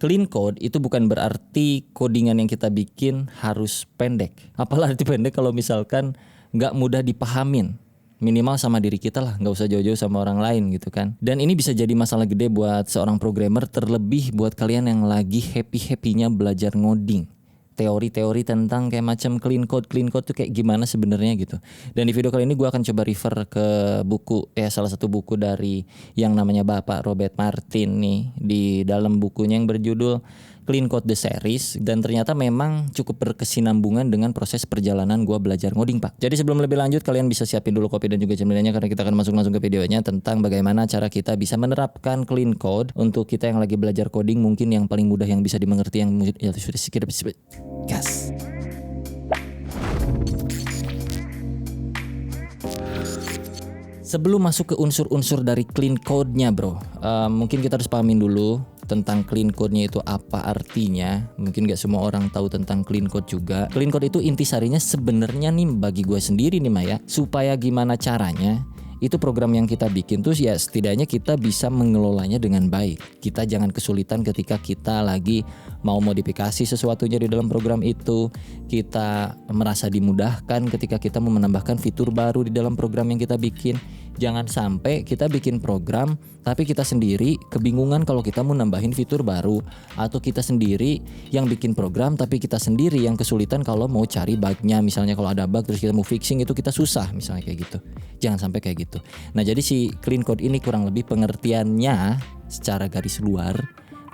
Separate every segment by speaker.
Speaker 1: Clean code itu bukan berarti codingan yang kita bikin harus pendek. Apalah arti pendek kalau misalkan nggak mudah dipahamin. Minimal sama diri kita lah, nggak usah jauh-jauh sama orang lain gitu kan. Dan ini bisa jadi masalah gede buat seorang programmer, terlebih buat kalian yang lagi happy-happynya belajar ngoding. Teori-teori tentang kayak macam clean code tuh kayak gimana sebenarnya gitu. Dan di video kali ini gue akan coba refer ke buku, salah satu buku dari yang namanya Bapak Robert Martin nih. Di dalam bukunya yang berjudul Clean Code The Series, dan ternyata memang cukup berkesinambungan dengan proses perjalanan gue belajar ngoding Pak. Jadi sebelum lebih lanjut, kalian bisa siapin dulu kopi dan juga cemilannya karena kita akan masuk langsung ke videonya tentang bagaimana cara kita bisa menerapkan clean code untuk kita yang lagi belajar coding, mungkin yang paling mudah yang bisa dimengerti, yang sudah sedikit gas. Sebelum masuk ke unsur-unsur dari clean code-nya bro, mungkin kita harus pahamin dulu tentang clean code-nya itu apa artinya. Mungkin gak semua orang tahu tentang clean code juga. Clean code itu intisarinya sebenarnya nih bagi gue sendiri nih Maya, supaya gimana caranya itu program yang kita bikin tuh ya setidaknya kita bisa mengelolanya dengan baik. Kita jangan kesulitan ketika kita lagi mau modifikasi sesuatunya di dalam program itu. Kita merasa dimudahkan ketika kita mau menambahkan fitur baru di dalam program yang kita bikin. Jangan sampai kita bikin program tapi kita sendiri kebingungan kalau kita mau nambahin fitur baru, atau kita sendiri yang bikin program tapi kita sendiri yang kesulitan kalau mau cari bugnya. Misalnya kalau ada bug terus kita mau fixing itu kita susah misalnya kayak gitu. Jangan sampai kayak gitu. Nah jadi si clean code ini kurang lebih pengertiannya secara garis luar,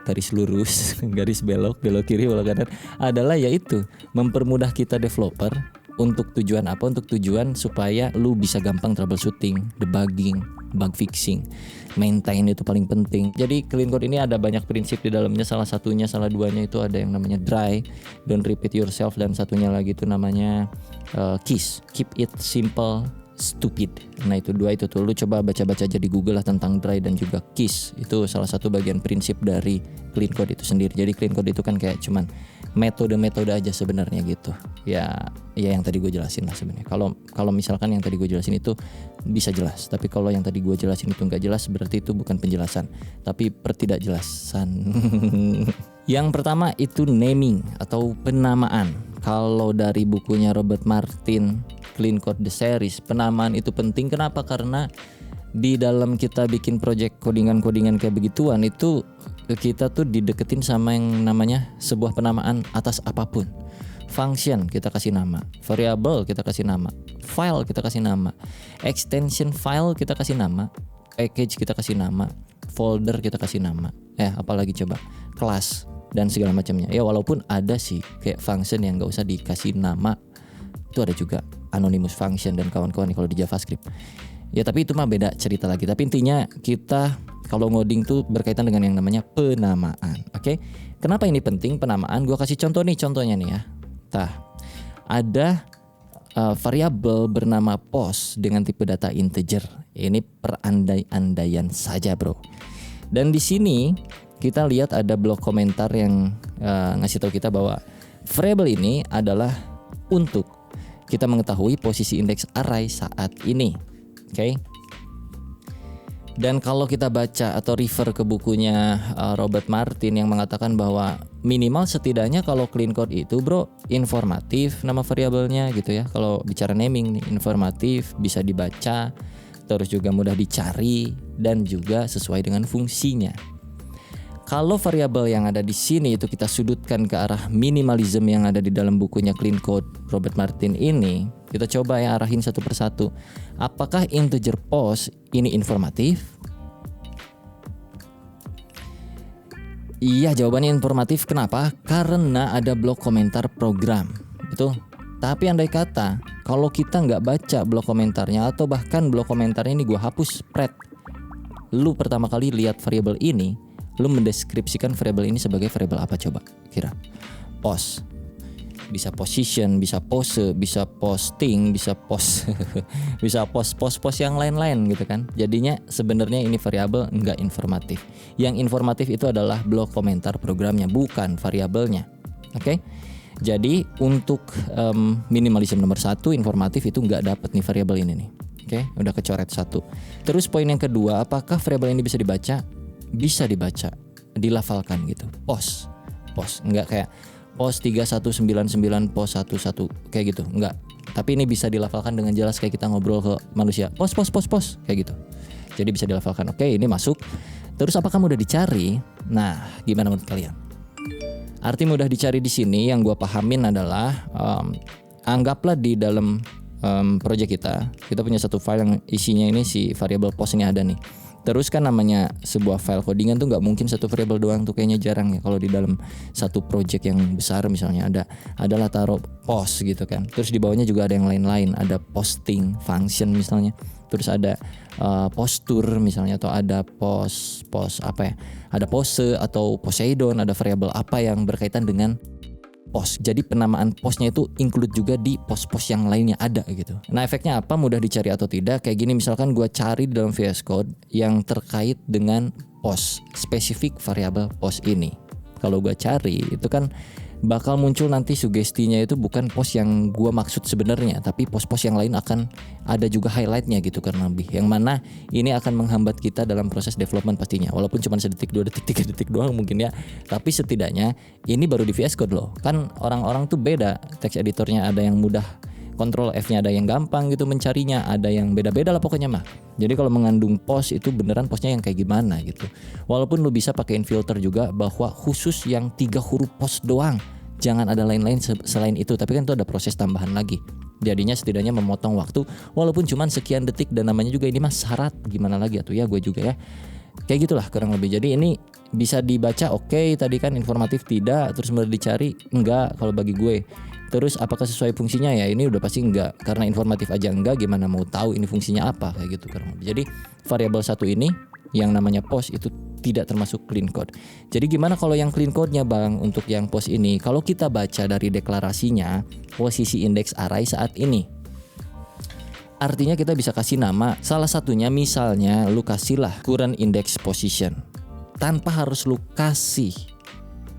Speaker 1: garis lurus, garis belok kiri, belok kanan adalah yaitu mempermudah kita developer. Untuk tujuan apa? Untuk tujuan supaya lu bisa gampang troubleshooting, debugging, bug fixing, maintain itu paling penting. Jadi clean code ini ada banyak prinsip di dalamnya. Salah duanya itu ada yang namanya dry, don't repeat yourself, dan satunya lagi itu namanya KISS, keep it simple, stupid. Nah itu dua itu tuh lu coba baca-baca aja di Google lah tentang dry dan juga KISS. Itu salah satu bagian prinsip dari clean code itu sendiri. Jadi clean code itu kan kayak cuman metode-metode aja sebenarnya gitu. Ya yang tadi gue jelasin lah sebenarnya. Kalau misalkan yang tadi gue jelasin itu bisa jelas, tapi kalau yang tadi gue jelasin itu nggak jelas, berarti itu bukan penjelasan, tapi pertidakjelasan. Yang pertama itu naming atau penamaan. Kalau dari bukunya Robert Martin, Clean Code The Series, penamaan itu penting. Kenapa? Karena di dalam kita bikin project codingan kayak begituan itu kita tuh dideketin sama yang namanya sebuah penamaan atas apapun. Function kita kasih nama, variable kita kasih nama, file kita kasih nama, extension file kita kasih nama, package kita kasih nama, folder kita kasih nama, apalagi coba, kelas dan segala macamnya. Ya walaupun ada sih kayak function yang nggak usah dikasih nama, itu ada juga anonymous function dan kawan-kawan kalau di JavaScript. Ya tapi itu mah beda cerita lagi. Tapi intinya kita kalau ngoding tuh berkaitan dengan yang namanya penamaan. Oke? Kenapa ini penting penamaan? Gua kasih contohnya nih ya. Ada variabel bernama post dengan tipe data integer. Ini perandai-andaian saja, bro. Dan di sini kita lihat ada blok komentar yang ngasih tahu kita bahwa variabel ini adalah untuk kita mengetahui posisi indeks array saat ini. Oke. Dan kalau kita baca atau refer ke bukunya Robert Martin yang mengatakan bahwa minimal setidaknya kalau clean code itu bro informatif nama variabelnya gitu ya. Kalau bicara naming nih, informatif, bisa dibaca, terus juga mudah dicari dan juga sesuai dengan fungsinya. Kalau variabel yang ada di sini itu kita sudutkan ke arah minimalism yang ada di dalam bukunya Clean Code Robert Martin ini, kita coba ya arahin satu persatu. Apakah integer post ini informatif? Iya, jawabannya informatif. Kenapa? Karena ada blok komentar program. Betul. Tapi andai kata kalau kita nggak baca blok komentarnya atau bahkan blok komentarnya ini gue hapus spread, lu pertama kali lihat variabel ini, lu mendeskripsikan variabel ini sebagai variabel apa coba? Kira. Post. Bisa position, bisa pose, bisa posting, bisa post. Bisa post yang lain-lain gitu kan. Jadinya sebenarnya ini variabel enggak informatif. Yang informatif itu adalah blok komentar programnya, bukan variabelnya. Oke? Jadi untuk minimalism nomor 1 informatif itu enggak dapat nih variabel ini nih. Oke, udah kecoret 1. Terus poin yang kedua, apakah variabel ini bisa dibaca? Bisa dibaca. dilafalkan gitu. Pos, enggak kayak pos 3199 pos 11 kayak gitu, enggak. Tapi ini bisa dilafalkan dengan jelas kayak kita ngobrol ke manusia. Pos kayak gitu. Jadi bisa dilafalkan. Oke, ini masuk. Terus apakah mudah dicari? Nah, gimana menurut kalian? Arti mudah dicari di sini yang gue pahamin adalah anggaplah di dalam project kita punya satu file yang isinya ini si variable post ini ada nih. Terus kan namanya sebuah file codingan tuh nggak mungkin satu variable doang tuh, kayaknya jarang ya kalau di dalam satu project yang besar misalnya adalah taruh post gitu kan. Terus di bawahnya juga ada yang lain-lain, ada posting function misalnya. Terus ada postur misalnya, atau ada post apa ya? Ada pose atau Poseidon, ada variable apa yang berkaitan dengan post. Jadi penamaan postnya itu include juga di post-post yang lainnya ada gitu. Nah, efeknya apa? Mudah dicari atau tidak? Kayak gini, misalkan gue cari di dalam VS Code yang terkait dengan post, spesifik variabel post ini. Kalau gue cari itu kan bakal muncul nanti sugestinya itu bukan post yang gue maksud sebenarnya, tapi post-post yang lain akan ada juga highlightnya gitu karena lebih. Yang mana ini akan menghambat kita dalam proses development pastinya. Walaupun cuma sedetik, 2 detik, 3 detik doang mungkin ya. Tapi setidaknya ini baru di VS Code loh. Kan orang-orang tuh beda text editornya, ada yang mudah Ctrl F-nya, ada yang gampang gitu mencarinya, ada yang beda-beda lah pokoknya mah. Jadi kalau mengandung post itu beneran postnya yang kayak gimana gitu. Walaupun lu bisa pakein filter juga bahwa khusus yang 3 huruf post doang, jangan ada lain-lain selain itu. Tapi kan itu ada proses tambahan lagi. Jadinya setidaknya memotong waktu walaupun cuman sekian detik, dan namanya juga ini mah syarat, gimana lagi atuh ya, gue juga ya. Kayak gitulah kurang lebih. Jadi ini bisa dibaca oke, tadi kan informatif tidak, terus mulai dicari enggak kalau bagi gue. Terus apakah sesuai fungsinya ya? Ini udah pasti enggak, karena informatif aja enggak, gimana mau tahu ini fungsinya apa kayak gitu kurang lebih. Jadi variabel satu ini yang namanya post itu tidak termasuk clean code. Jadi gimana kalau yang clean code-nya Bang untuk yang post ini? Kalau kita baca dari deklarasinya, posisi index array saat ini, artinya kita bisa kasih nama. Salah satunya misalnya lu kasihlah current index position, tanpa harus lu kasih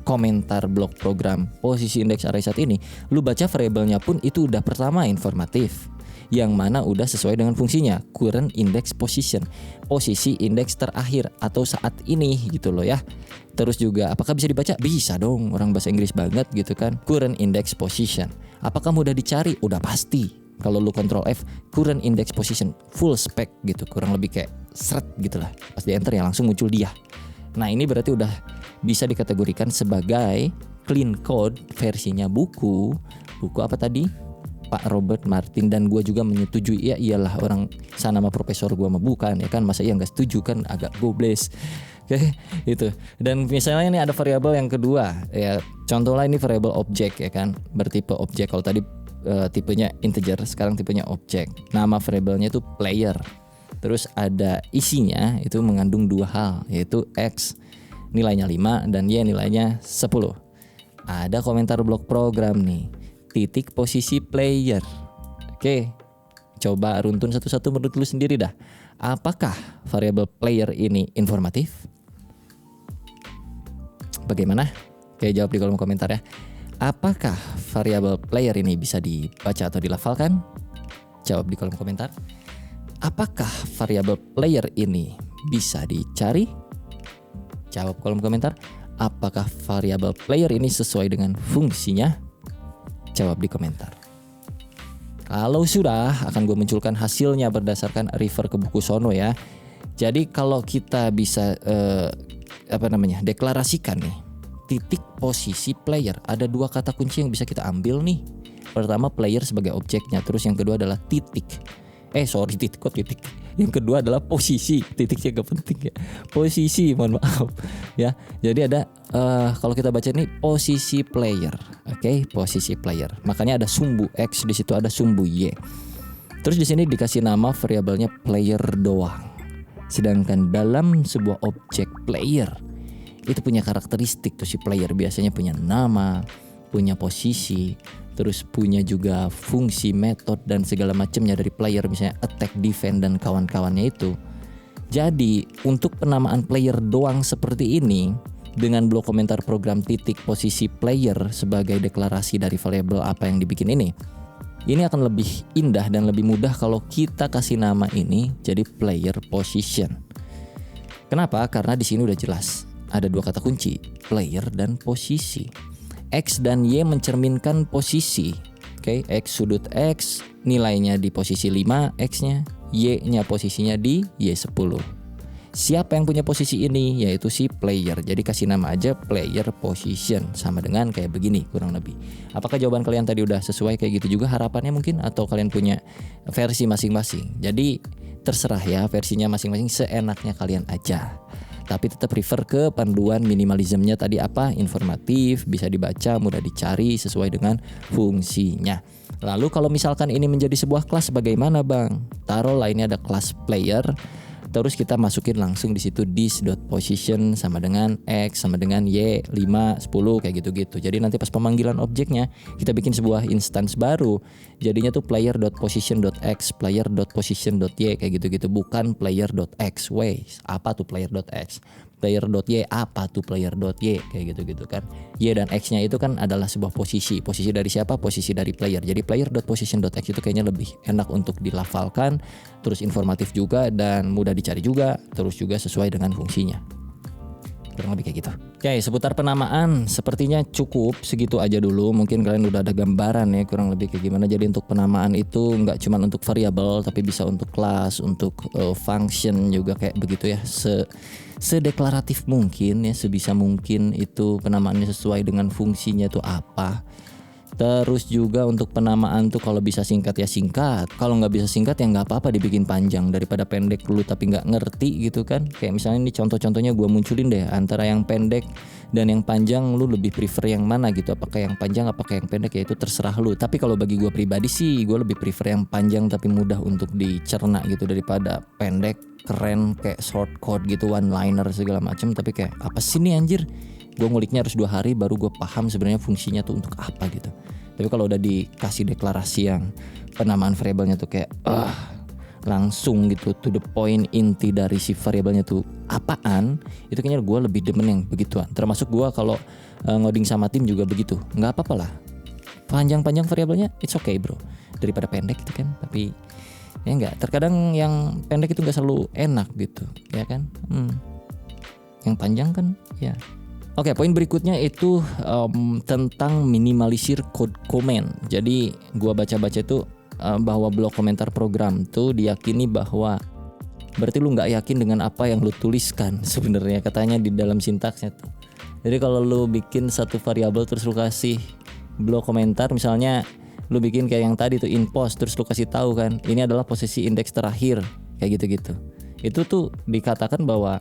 Speaker 1: komentar blok program posisi index array saat ini. Lu baca variabelnya pun itu udah pertama informatif, yang mana udah sesuai dengan fungsinya, current index position, posisi indeks terakhir atau saat ini gitu loh ya. Terus juga apakah bisa dibaca? Bisa dong, orang bahasa Inggris banget gitu kan. Current index position. Apakah mudah dicari? Udah pasti. Kalau lu Ctrl F, current index position full spec gitu, kurang lebih kayak seret gitu lah. Pas di enter ya langsung muncul dia. Nah, ini berarti udah bisa dikategorikan sebagai clean code versinya buku apa tadi? Pak Robert Martin, dan gue juga menyetujui. Ya iyalah, orang sana sama profesor gue mah bukan ya kan, masa iya nggak setuju kan, agak gobles. Oke, itu. Dan misalnya ini ada variabel yang kedua ya, contohnya ini variabel object ya kan, bertipe object. Kalau tadi tipenya integer, sekarang tipenya object. Nama variabelnya itu player. Terus ada isinya itu mengandung 2 hal, yaitu X nilainya 5 dan Y nilainya 10. Ada komentar blok program nih, titik posisi player. Oke, coba runtun satu-satu menurut lu sendiri dah. Apakah variabel player ini informatif? Bagaimana? Oke, jawab di kolom komentar ya. Apakah variabel player ini bisa dibaca atau dilafalkan? Jawab di kolom komentar. Apakah variabel player ini bisa dicari? Jawab kolom komentar. Apakah variabel player ini sesuai dengan fungsinya? Jawab di komentar. Kalau sudah, akan gue munculkan hasilnya berdasarkan refer ke buku sono ya. Jadi kalau kita bisa deklarasikan nih, titik posisi player, ada 2 kata kunci yang bisa kita ambil nih. Pertama player sebagai objeknya, terus yang kedua adalah titik. Titik. Yang kedua adalah posisi, titiknya gak penting ya. Posisi, mohon maaf ya. Jadi ada kalau kita baca ini posisi player, oke, posisi player. Makanya ada sumbu X, di situ ada sumbu Y. Terus di sini dikasih nama variabelnya player doang. Sedangkan dalam sebuah objek player itu punya karakteristik tuh si player, biasanya punya nama, punya posisi, terus punya juga fungsi, metode dan segala macamnya dari player, misalnya attack, defend dan kawan-kawannya itu. Jadi untuk penamaan player doang seperti ini dengan blok komentar program titik posisi player sebagai deklarasi dari variabel apa yang dibikin ini akan lebih indah dan lebih mudah kalau kita kasih nama ini jadi player position. Kenapa? Karena di sini udah jelas ada dua kata kunci, player dan posisi. X dan Y mencerminkan posisi. Oke, X sudut X nilainya di posisi 5 X-nya, Y-nya posisinya di Y10. Siapa yang punya posisi ini? Yaitu si player. Jadi kasih nama aja player position, sama dengan kayak begini kurang lebih. Apakah jawaban kalian tadi udah sesuai kayak gitu juga harapannya mungkin, atau kalian punya versi masing-masing? Jadi terserah ya, versinya masing-masing seenaknya kalian aja. Tapi tetap refer ke panduan minimalismnya tadi apa, informatif, bisa dibaca, mudah dicari sesuai dengan fungsinya. Lalu kalau misalkan ini menjadi sebuah kelas bagaimana bang? Taruhlah ini ada kelas player, terus kita masukin langsung di situ this.position sama dengan X sama dengan Y 5, 10 kayak gitu-gitu. Jadi nanti pas pemanggilan objeknya kita bikin sebuah instance baru. Jadinya tuh player.position.x, player.position.y kayak gitu-gitu, bukan player.x. Apa tuh player.x? Player.y apa tuh player.y kayak gitu-gitu kan. Y dan X-nya itu kan adalah sebuah posisi. Posisi dari siapa? Posisi dari player. Jadi player.position.x itu kayaknya lebih enak untuk dilafalkan, terus informatif juga dan mudah dicari juga, terus juga sesuai dengan fungsinya. Kurang lebih kayak gitu. Oke, seputar penamaan sepertinya cukup segitu aja dulu. Mungkin kalian udah ada gambaran ya kurang lebih kayak gimana. Jadi untuk penamaan itu nggak cuma untuk variabel, tapi bisa untuk kelas, untuk function juga kayak begitu ya. Sedeklaratif mungkin ya, sebisa mungkin itu penamaannya sesuai dengan fungsinya tuh apa. Terus juga untuk penamaan tuh kalau bisa singkat ya singkat, kalau nggak bisa singkat ya nggak apa-apa dibikin panjang, daripada pendek dulu tapi nggak ngerti gitu kan. Kayak misalnya ini contoh-contohnya gue munculin deh, antara yang pendek dan yang panjang lu lebih prefer yang mana gitu, apakah yang panjang apakah yang pendek, ya itu terserah lu. Tapi kalau bagi gue pribadi sih gue lebih prefer yang panjang tapi mudah untuk dicerna gitu, daripada pendek keren kayak short code gitu, one liner segala macam tapi kayak apa sih nih anjir, gue nguliknya harus 2 hari baru gue paham sebenarnya fungsinya tuh untuk apa gitu. Tapi kalau udah dikasih deklarasi yang penamaan variabelnya tuh kayak langsung gitu to the point, inti dari si variabelnya tuh apaan, itu kayaknya gue lebih demen yang begituan. Termasuk gue kalau ngoding sama tim juga begitu, nggak apa-apa lah panjang-panjang variabelnya, it's okay bro, daripada pendek gitu kan. Tapi ya enggak, terkadang yang pendek itu nggak selalu enak gitu ya kan. Yang panjang kan ya. Oke, poin berikutnya itu tentang minimalisir code comment. Jadi gua baca-baca itu bahwa blok komentar program tuh diyakini bahwa berarti lu nggak yakin dengan apa yang lu tuliskan sebenarnya, katanya di dalam sintaksnya tuh. Jadi kalau lu bikin satu variabel terus lu kasih blok komentar, misalnya lu bikin kayak yang tadi tuh in post, terus lu kasih tahu kan ini adalah posisi indeks terakhir kayak gitu-gitu. Itu tuh dikatakan bahwa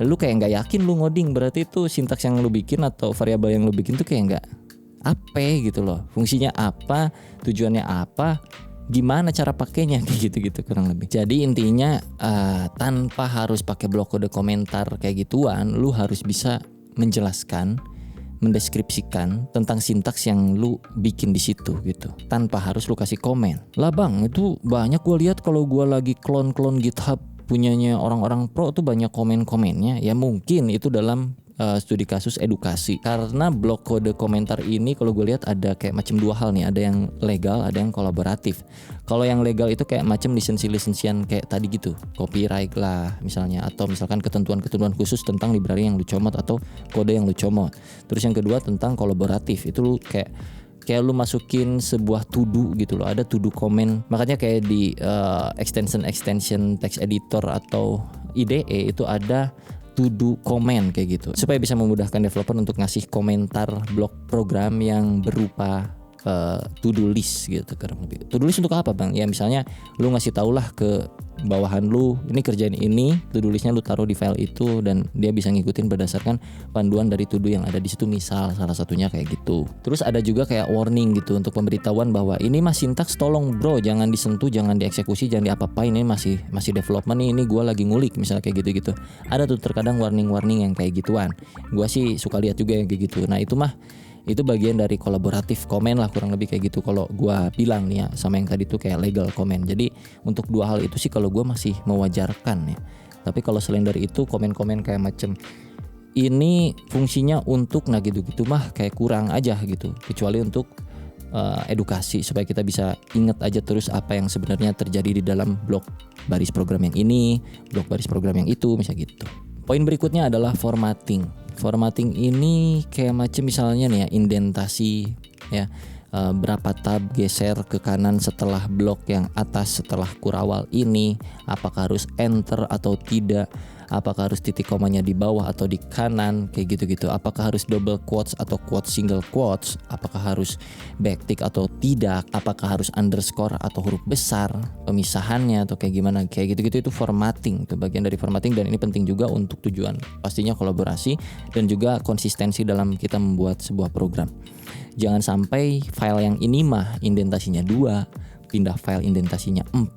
Speaker 1: lu kayak nggak yakin lu ngoding, berarti itu sintaks yang lu bikin atau variabel yang lu bikin tuh kayak nggak apa gitu loh, fungsinya apa, tujuannya apa, gimana cara pakainya kayak gitu-gitu kurang lebih. Jadi intinya tanpa harus pakai blok kode komentar kayak gituan, lu harus bisa menjelaskan, mendeskripsikan tentang sintaks yang lu bikin di situ gitu, tanpa harus lu kasih komen. Lah bang, itu banyak gue lihat kalau gue lagi clone GitHub punyanya orang-orang pro tuh banyak komen-komennya. Ya mungkin itu dalam studi kasus edukasi, karena blok kode komentar ini kalau gue lihat ada kayak macam 2 hal nih, ada yang legal, ada yang kolaboratif. Kalau yang legal itu kayak macam lisensian kayak tadi gitu, copyright lah misalnya, atau misalkan ketentuan-ketentuan khusus tentang library yang lu comot atau kode yang lu comot. Terus yang kedua tentang kolaboratif, itu lu kayak lu masukin sebuah to do gitu loh, ada to do comment. Makanya kayak di extension text editor atau IDE itu ada to do comment kayak gitu, supaya bisa memudahkan developer untuk ngasih komentar blok program yang berupa to do list gitu. To do list untuk apa bang? Ya misalnya lu ngasih tau lah ke bawahan lu, ini kerjain ini, to do listnya lu taruh di file itu dan dia bisa ngikutin berdasarkan panduan dari to do yang ada di situ, misal salah satunya kayak gitu. Terus ada juga kayak warning gitu untuk pemberitahuan bahwa ini mah sintaks tolong bro jangan disentuh, jangan dieksekusi, jangan diapa-apain, ini masih development nih, ini gua lagi ngulik misalnya kayak gitu-gitu. Ada tuh terkadang warning yang kayak gituan. Gua sih suka lihat juga yang kayak gitu. Nah itu bagian dari kolaboratif komen lah kurang lebih kayak gitu kalau gua bilang nih ya, sama yang tadi tuh kayak legal comment. Jadi untuk 2 hal itu sih kalau gua masih mewajarkan ya. Tapi kalau selain dari itu komen-komen kayak macem ini fungsinya untuk nah gitu-gitu mah kayak kurang aja gitu, kecuali untuk edukasi supaya kita bisa ingat aja terus apa yang sebenarnya terjadi di dalam blok baris program yang ini, blok baris program yang itu, misalnya gitu. Poin berikutnya adalah formatting. Formatting ini kayak macam misalnya nih ya, indentasi ya. Berapa tab geser ke kanan setelah blok yang atas setelah kurawal ini, apakah harus enter atau tidak, apakah harus titik komanya di bawah atau di kanan, kayak gitu-gitu, apakah harus double quotes atau quotes single quotes, apakah harus backtick atau tidak, apakah harus underscore atau huruf besar, pemisahannya atau kayak gimana, kayak gitu-gitu. Itu formatting, itu bagian dari formatting, dan ini penting juga untuk tujuan pastinya kolaborasi dan juga konsistensi dalam kita membuat sebuah program. Jangan sampai file yang ini mah indentasinya 2, pindah file indentasinya 4,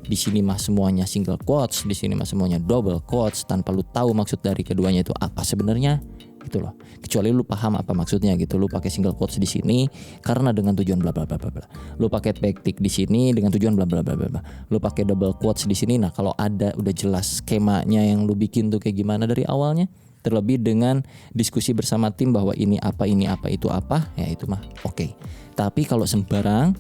Speaker 1: di sini mah semuanya single quotes, di sini mah semuanya double quotes, tanpa lu tahu maksud dari keduanya itu apa sebenarnya gitu loh. Kecuali lu paham apa maksudnya gitu. Lu pakai single quotes di sini karena dengan tujuan bla bla bla bla bla. Lu pakai backtick di sini dengan tujuan bla bla bla bla. Lu pakai double quotes di sini. Nah, kalau ada udah jelas skemanya yang lu bikin tuh kayak gimana dari awalnya. Terlebih dengan diskusi bersama tim bahwa ini apa, itu apa, ya itu mah oke. Tapi kalau sembarang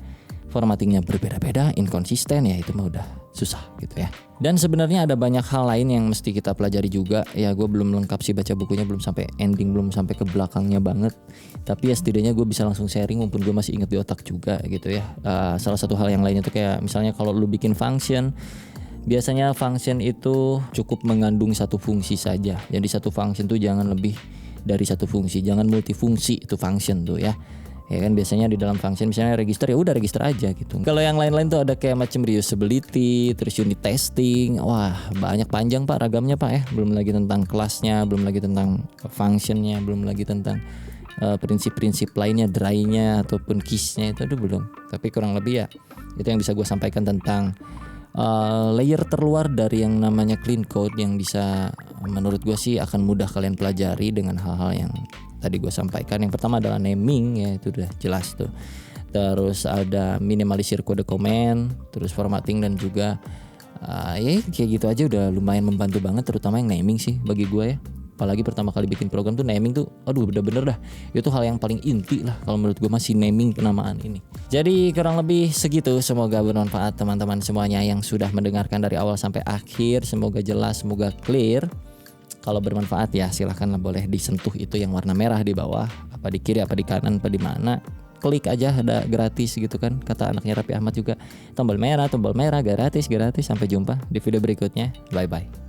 Speaker 1: formattingnya berbeda-beda, inkonsisten, ya itu mah udah susah gitu ya. Dan sebenarnya ada banyak hal lain yang mesti kita pelajari juga. Ya gue belum lengkap sih baca bukunya, belum sampai ending, belum sampai ke belakangnya banget. Tapi ya setidaknya gue bisa langsung sharing mumpun gue masih inget di otak juga gitu ya. Salah satu hal yang lainnya tuh kayak misalnya kalau lu bikin function, biasanya function itu cukup mengandung satu fungsi saja. Jadi satu function tuh jangan lebih dari satu fungsi, jangan multifungsi itu function tuh ya. Ya kan biasanya di dalam function misalnya register, ya udah register aja gitu. Kalau yang lain-lain tuh ada kayak macam reusability, terus unit testing. Wah, banyak panjang Pak ragamnya Pak ya. Belum lagi tentang kelasnya, belum lagi tentang functionnya, belum lagi tentang prinsip-prinsip lainnya, dry-nya ataupun keys-nya itu belum. Tapi kurang lebih ya itu yang bisa gue sampaikan tentang layer terluar dari yang namanya clean code, yang bisa menurut gue sih akan mudah kalian pelajari dengan hal-hal yang tadi gue sampaikan. Yang pertama adalah naming, ya itu udah jelas tuh. Terus ada minimalisir kode comment, terus formatting, dan juga ya kayak gitu aja udah lumayan membantu banget, terutama yang naming sih bagi gue ya. Apalagi pertama kali bikin program tuh naming tuh aduh bener-bener dah, itu hal yang paling inti lah kalau menurut gue, masih naming penamaan ini. Jadi kurang lebih segitu, semoga bermanfaat teman-teman semuanya yang sudah mendengarkan dari awal sampai akhir. Semoga jelas, semoga clear. Kalau bermanfaat ya silahkan boleh disentuh itu yang warna merah di bawah, apa di kiri, apa di kanan, apa di mana, klik aja, ada gratis gitu kan, kata anaknya Raffi Ahmad juga, tombol merah gratis. Sampai jumpa di video berikutnya, bye bye.